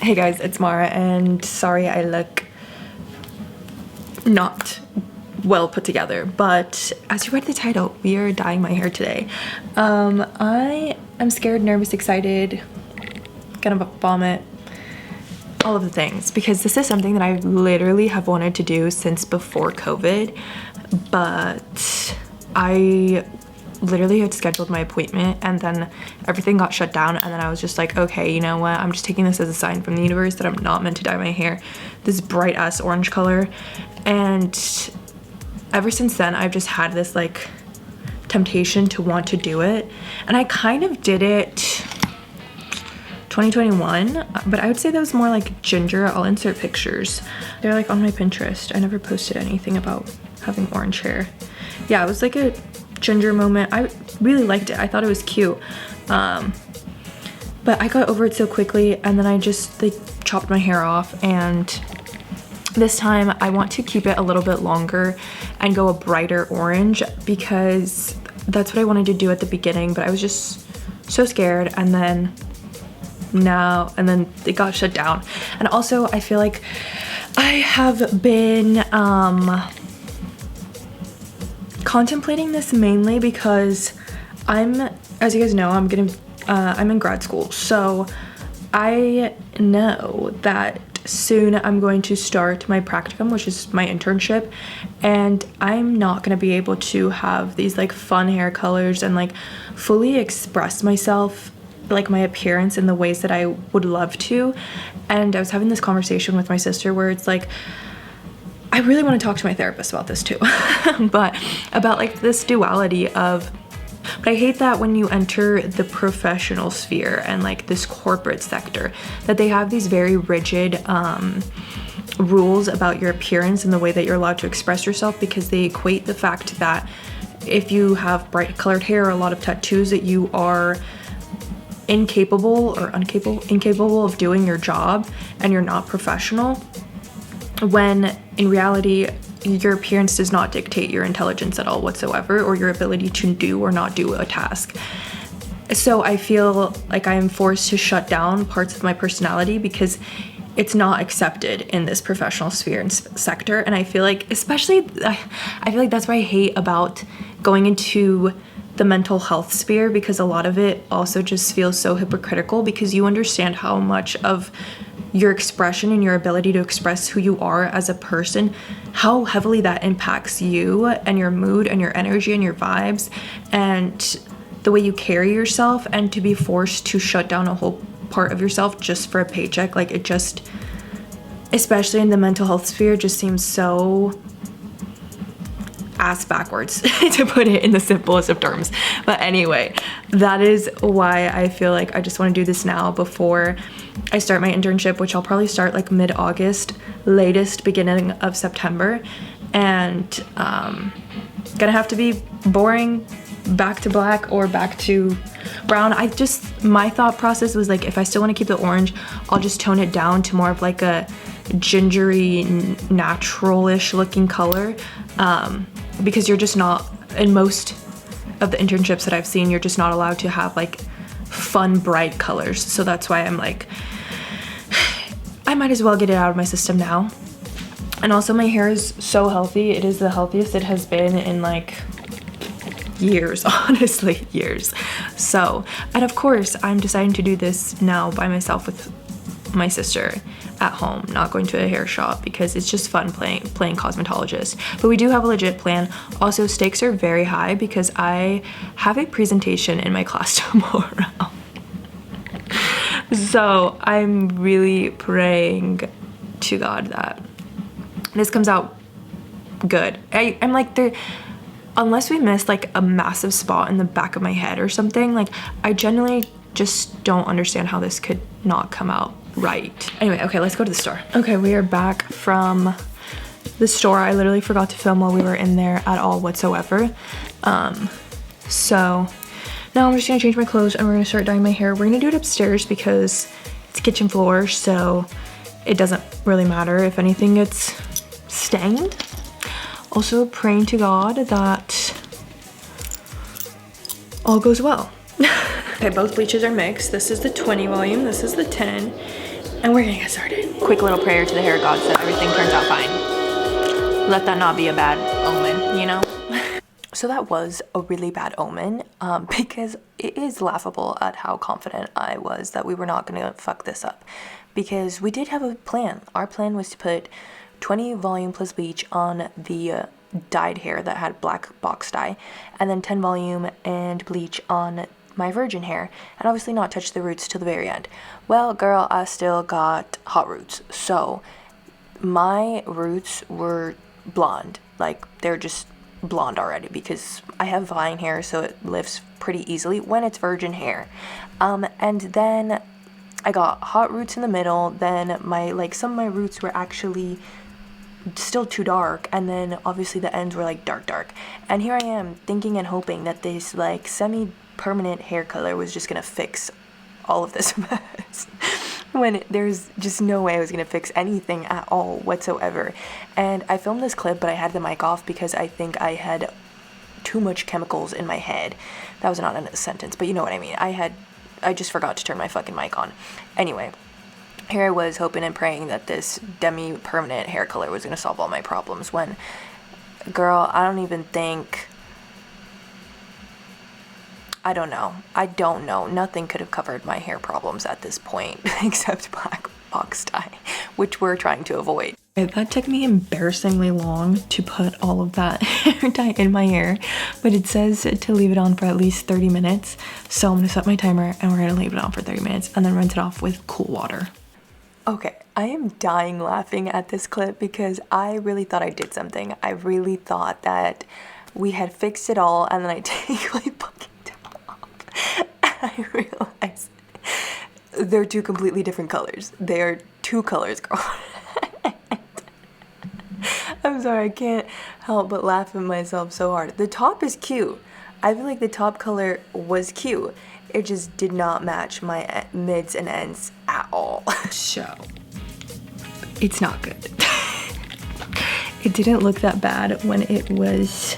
Hey guys, it's Mara, and sorry I look not well put together, but as you read the title, we are dyeing my hair today. I am scared, nervous, excited, gonna vomit, all of the things, because this is something that I literally have wanted to do since before COVID, but I literally had scheduled my appointment and then everything got shut down, and then I was just like, okay, you know what, I'm just taking this as a sign from the universe that I'm not meant to dye my hair this bright ass orange color. And ever since then I've just had this like temptation to want to do it, and I kind of did it 2021, but I would say that was more like ginger. I'll insert pictures, they're like on my Pinterest. I never posted anything about having orange hair. Yeah, it was like a ginger moment. I really liked it. I thought it was cute, but I got over it so quickly, and then I just like chopped my hair off, and this time I want to keep it a little bit longer and go a brighter orange, because that's what I wanted to do at the beginning, but I was just so scared, and then it got shut down. And also I feel like I have been contemplating this mainly because as you guys know, I'm in grad school, so I know that soon I'm going to start my practicum, which is my internship, and I'm not going to be able to have these like fun hair colors and like fully express myself, like my appearance, in the ways that I would love to. And I was having this conversation with my sister where it's like, I really want to talk to my therapist about this too, but about like this duality of, but I hate that when you enter the professional sphere and like this corporate sector, that they have these very rigid rules about your appearance and the way that you're allowed to express yourself, because they equate the fact that if you have bright colored hair or a lot of tattoos, that you are incapable of doing your job and you're not professional, when in reality your appearance does not dictate your intelligence at all whatsoever, or your ability to do or not do a task. So I feel like I am forced to shut down parts of my personality because it's not accepted in this professional sphere and sector. And I feel like, especially, I feel like that's what I hate about going into the mental health sphere, because a lot of it also just feels so hypocritical, because you understand how much of your expression and your ability to express who you are as a person, how heavily that impacts you and your mood and your energy and your vibes and the way you carry yourself, and to be forced to shut down a whole part of yourself just for a paycheck, like it just, especially in the mental health sphere, just seems so ass backwards to put it in the simplest of terms. But anyway, that is why I feel like I just want to do this now before I start my internship, which I'll probably start like mid-August, latest beginning of September, and gonna have to be boring back to black or back to brown. My thought process was like, if I still want to keep the orange, I'll just tone it down to more of like a gingery, natural-ish looking color, because you're just not, in most of the internships that I've seen, you're just not allowed to have like fun bright colors. So that's why I'm like, I might as well get it out of my system now. And also my hair is so healthy. It is the healthiest it has been in like years, honestly, years. So, and of course I'm deciding to do this now by myself with my sister at home, not going to a hair shop, because it's just fun playing cosmetologist. But we do have a legit plan. Also, stakes are very high because I have a presentation in my class tomorrow. So I'm really praying to God that this comes out good. I'm like, unless we miss like a massive spot in the back of my head or something, like I genuinely just don't understand how this could not come out right. Anyway, okay, let's go to the store. Okay, we are back from the store. I literally forgot to film while we were in there at all whatsoever. So now I'm just gonna change my clothes and we're gonna start dyeing my hair. We're gonna do it upstairs because it's kitchen floor, so it doesn't really matter if anything gets stained. Also praying to God that all goes well. Okay, both bleaches are mixed. This is the 20 volume, this is the 10. And we're gonna get started. Quick little prayer to the hair gods that everything turns out fine. Let that not be a bad omen, you know? So that was a really bad omen, because it is laughable at how confident I was that we were not gonna fuck this up. Because we did have a plan. Our plan was to put 20 volume plus bleach on the dyed hair that had black box dye, and then 10 volume and bleach on my virgin hair, and obviously not touch the roots till the very end. Well, girl, I still got hot roots, so my roots were blonde. Like, they're just blonde already because I have vine hair, so it lifts pretty easily when it's virgin hair. And then I got hot roots in the middle, then some of my roots were actually still too dark, and then obviously the ends were like dark. And here I am thinking and hoping that this like semi-permanent hair color was just gonna fix all of this mess when there's just no way I was gonna fix anything at all whatsoever. And I filmed this clip, but I had the mic off because I think I had too much chemicals in my head. That was not a sentence, but you know what I mean. I just forgot to turn my fucking mic on. Anyway, here I was hoping and praying that this demi-permanent hair color was gonna solve all my problems when, girl, I don't know. Nothing could have covered my hair problems at this point except black box dye, which we're trying to avoid. That took me embarrassingly long to put all of that hair dye in my hair, but it says to leave it on for at least 30 minutes. So I'm gonna set my timer and we're gonna leave it on for 30 minutes and then rinse it off with cool water. Okay, I am dying laughing at this clip because I really thought I did something. I really thought that we had fixed it all, and then I take my fucking top off and I realized they're two completely different colors. They are two colors, girl. I'm sorry, I can't help but laugh at myself so hard. The top is cute. I feel like the top color was cute. It just did not match my mids and ends at all. So, it's not good. It didn't look that bad when it was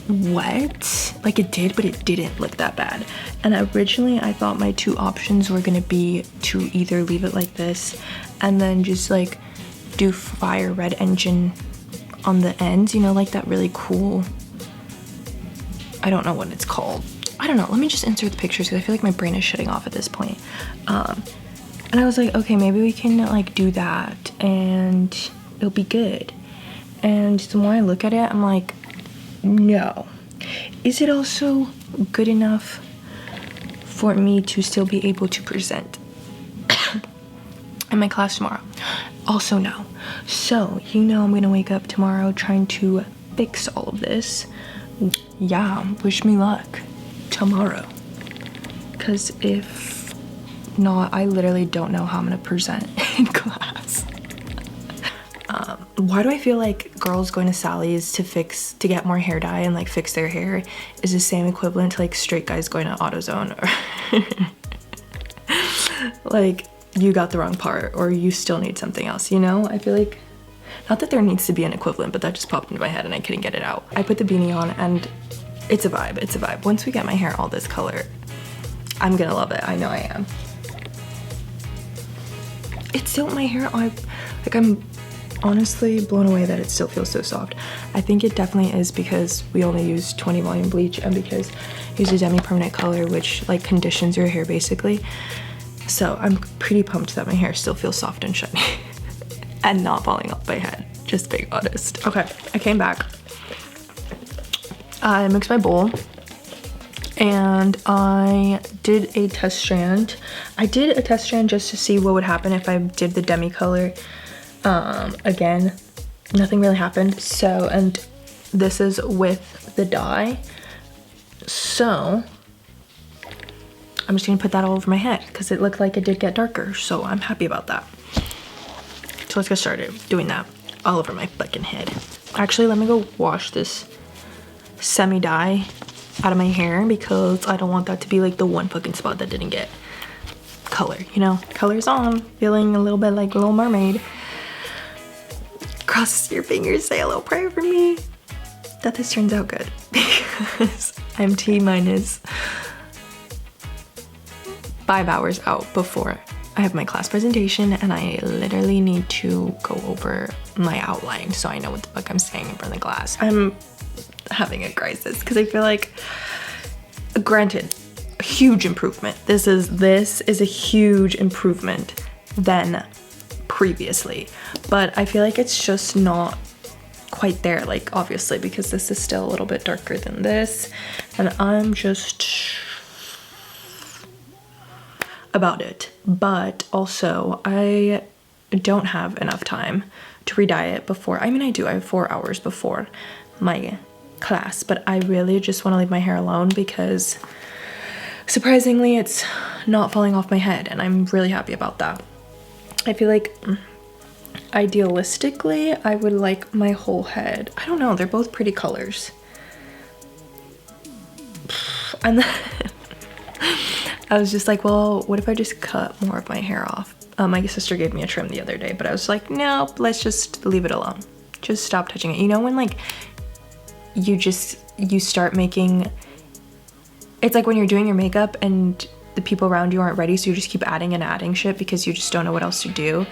wet. Like, it did, but it didn't look that bad. And originally I thought my two options were gonna be to either leave it like this and then just like do fire red engine on the ends, you know, like that really cool, I don't know what it's called. I don't know, let me just insert the pictures because I feel like my brain is shutting off at this point. And I was like, okay, maybe we can like do that and it'll be good. And the more I look at it, I'm like, no. Is it also good enough for me to still be able to present in my class tomorrow? Also no. So, you know, I'm gonna wake up tomorrow trying to fix all of this. Yeah, wish me luck tomorrow. Because if not, I literally don't know how I'm gonna present in class. Why do I feel like girls going to Sally's to get more hair dye and like fix their hair is the same equivalent to like straight guys going to AutoZone? Or like, you got the wrong part or you still need something else, you know? I feel like, not that there needs to be an equivalent, but that just popped into my head and I couldn't get it out. I put the beanie on and it's a vibe, it's a vibe. Once we get my hair all this color, I'm gonna love it, I know I am. It's still my hair, I'm honestly blown away that it still feels so soft. I think it definitely is because we only use 20 volume bleach and because you use a demi-permanent color which like conditions your hair basically. So I'm pretty pumped that my hair still feels soft and shiny and not falling off my head, just being honest. Okay, I came back. I mixed my bowl and I did a test strand. I did a test strand just to see what would happen if I did the demi color. Again, nothing really happened. So, and this is with the dye. So I'm just gonna put that all over my head because it looked like it did get darker. So I'm happy about that. So let's get started doing that all over my fucking head. Actually, let me go wash this semi-dye out of my hair because I don't want that to be like the one fucking spot that didn't get color, you know? Color's on, feeling a little bit like Little Mermaid. Cross your fingers, say a little prayer for me that this turns out good because I'm T-minus 5 hours out before I have my class presentation and I literally need to go over my outline so I know what the fuck I'm saying in front of the class. I'm having a crisis because I feel like, granted, a huge improvement. This is a huge improvement than previously, but I feel like it's just not quite there, like obviously, because this is still a little bit darker than this, and I'm just about it. But also I don't have enough time to re-dye it before, I mean I do, I have 4 hours before my class, but I really just want to leave my hair alone because surprisingly it's not falling off my head and I'm really happy about that. I feel like idealistically I would like my whole head, I don't know, they're both pretty colors. And then I was just like, well, what if I just cut more of my hair off? My sister gave me a trim the other day, but I was like, no, let's just leave it alone. Just stop touching it. You know when like you start making, it's like when you're doing your makeup and the people around you aren't ready, so you just keep adding and adding shit because you just don't know what else to do.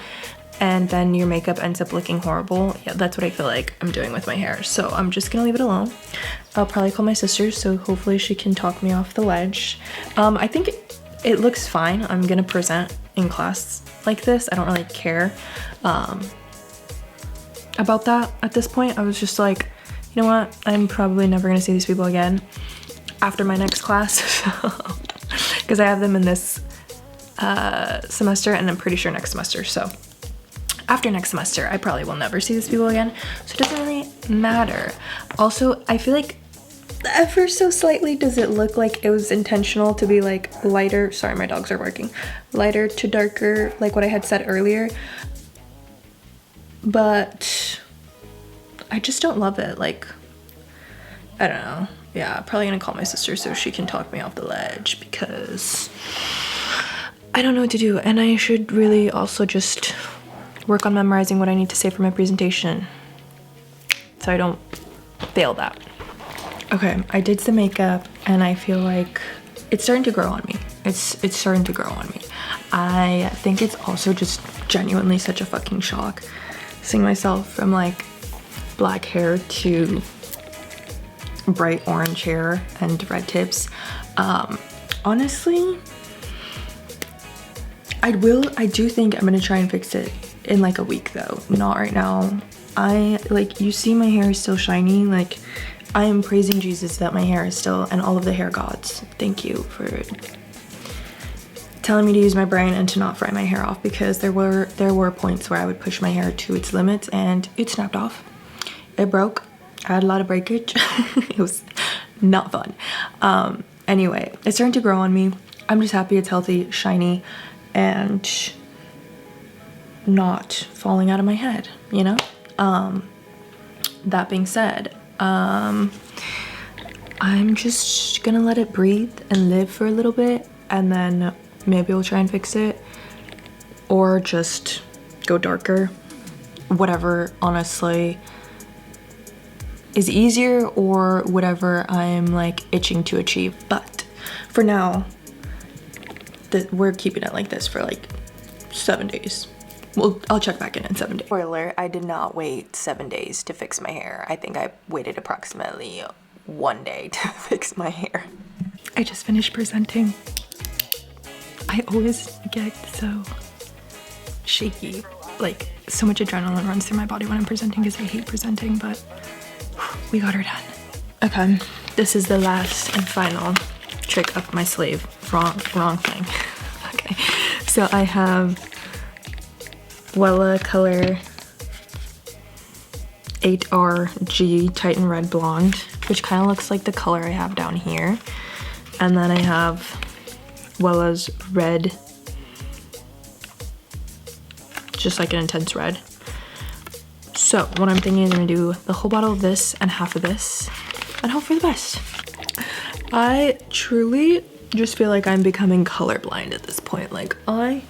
And then your makeup ends up looking horrible. Yeah, that's what I feel like I'm doing with my hair. So I'm just gonna leave it alone. I'll probably call my sister, so hopefully she can talk me off the ledge. I think it looks fine. I'm gonna present in class like this. I don't really care about that at this point. I was just like, you know what? I'm probably never gonna see these people again after my next class. Because I have them in this semester and I'm pretty sure next semester. So after next semester, I probably will never see these people again. So it doesn't really matter. Also, I feel like ever so slightly does it look like it was intentional to be like lighter, sorry my dogs are barking, lighter to darker, like what I had said earlier, but I just don't love it. Like, I don't know. Yeah, probably gonna call my sister so she can talk me off the ledge because I don't know what to do, and I should really also just work on memorizing what I need to say for my presentation so I don't fail that. Okay, I did some makeup and I feel like it's starting to grow on me. It's starting to grow on me. I think it's also just genuinely such a fucking shock seeing myself from like black hair to bright orange hair and red tips. Honestly, I do think I'm gonna try and fix it in like a week though, not right now. You see my hair is still shiny. Like, I am praising Jesus that my hair is still, and all of the hair gods, thank you for telling me to use my brain and to not fry my hair off, because there were points where I would push my hair to its limits and it snapped off. It broke. I had a lot of breakage. It was not fun. Anyway, it's starting to grow on me. I'm just happy it's healthy, shiny, and not falling out of my head, you know? That being said, I'm just gonna let it breathe and live for a little bit, and then maybe we'll try and fix it, or just go darker. Whatever, honestly, is easier, or whatever I'm like itching to achieve. But for now, we're keeping it like this for like 7 days. Well, I'll check back in 7 days. Spoiler, I did not wait 7 days to fix my hair. I think I waited approximately 1 day to fix my hair. I just finished presenting. I always get so shaky. Like, so much adrenaline runs through my body when I'm presenting because I hate presenting, but we got her done. Okay, this is the last and final trick up my sleeve. Wrong thing. Okay, so I have Wella Color 8RG Titan Red Blonde, which kind of looks like the color I have down here. And then I have Wella's Red, just like an intense red. So what I'm thinking is I'm gonna do the whole bottle of this and half of this and hope for the best. I truly just feel like I'm becoming colorblind at this point. Like, I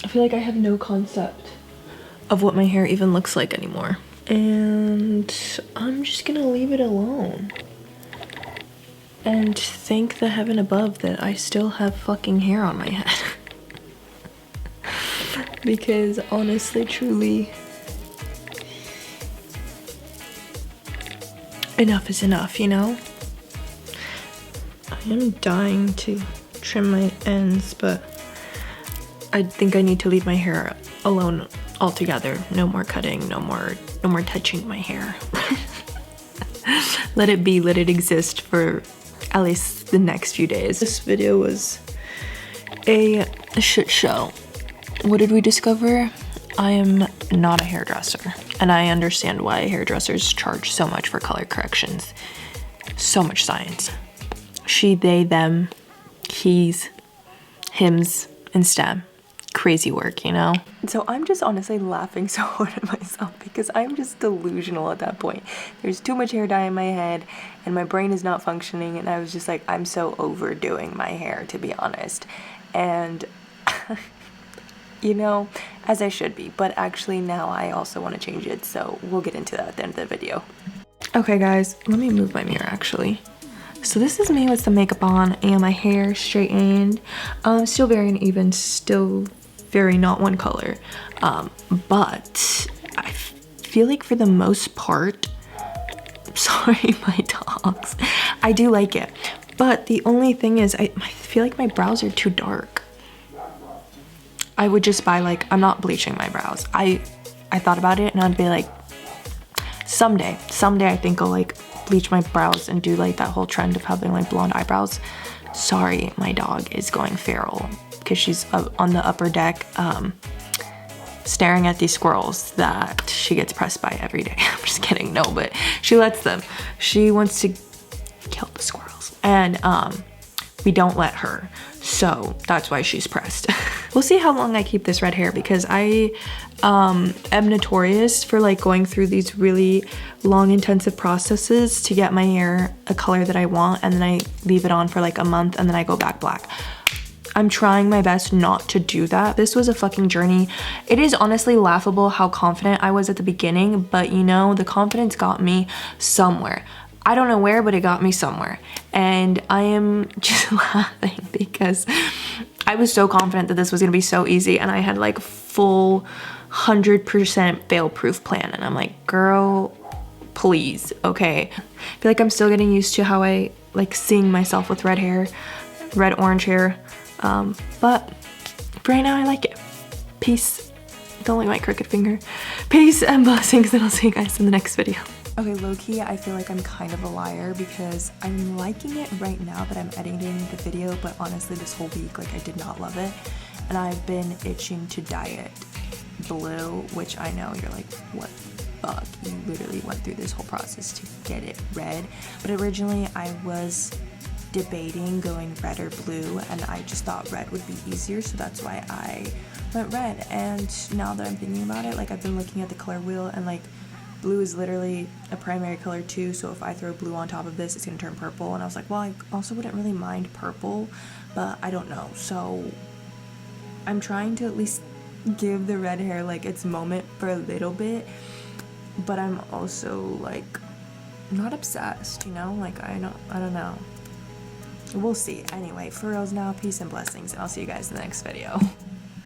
feel like I have no concept of what my hair even looks like anymore. And I'm just gonna leave it alone. And thank the heaven above that I still have fucking hair on my head. Because honestly, truly, enough is enough, you know? I am dying to trim my ends, but I think I need to leave my hair alone altogether. No more cutting, no more touching my hair. Let it be, let it exist for at least the next few days. This video was a shit show. What did we discover? I am not a hairdresser, and I understand why hairdressers charge so much for color corrections. So much science. She, they, them, he's, hims, and stem. Crazy work, you know? So I'm just honestly laughing so hard at myself because I'm just delusional at that point. There's too much hair dye in my head and my brain is not functioning, and I was just like, I'm so overdoing my hair, to be honest. And you know, as I should be, but actually now I also want to change it, so we'll get into that at the end of the video. Okay guys, let me move my mirror actually. So this is me with some makeup on and my hair straightened. Still very uneven, still very not one color. But I feel like for the most part, sorry my dogs, I do like it. But the only thing is I feel like my brows are too dark. I would just buy like, I'm not bleaching my brows. I thought about it and I'd be like, someday I think I'll like bleach my brows and do like that whole trend of having like blonde eyebrows. Sorry, my dog is going feral because she's on the upper deck staring at these squirrels that she gets pressed by every day. I'm just kidding, no, but she lets them. She wants to kill the squirrels and we don't let her, so that's why she's pressed. We'll see how long I keep this red hair because I am notorious for like going through these really long intensive processes to get my hair a color that I want, and then I leave it on for like a month and then I go back black. I'm trying my best not to do that. This was a fucking journey. It is honestly laughable how confident I was at the beginning, but you know, the confidence got me somewhere. I don't know where, but it got me somewhere. And I am just laughing because I was so confident that this was gonna be so easy, and I had like full 100% fail-proof plan. And I'm like, girl, please, okay. I feel like I'm still getting used to how I like seeing myself with red hair, red orange hair. But for right now, I like it. Peace. Don't like my crooked finger. Peace and blessings, and I'll see you guys in the next video. Okay, low-key, I feel like I'm kind of a liar because I'm liking it right now that I'm editing the video, but honestly, this whole week, like, I did not love it. And I've been itching to dye it blue, which I know you're like, what the fuck? You literally went through this whole process to get it red. But originally, I was debating going red or blue, and I just thought red would be easier, so that's why I went red. And now that I'm thinking about it, like, I've been looking at the color wheel, and like, blue is literally a primary color too, so if I throw blue on top of this, it's gonna turn purple. And I was like, well, I also wouldn't really mind purple, but I don't know. So I'm trying to at least give the red hair like its moment for a little bit, but I'm also like not obsessed, you know? Like, I don't know. We'll see. Anyway, for reals now, peace and blessings, and I'll see you guys in the next video.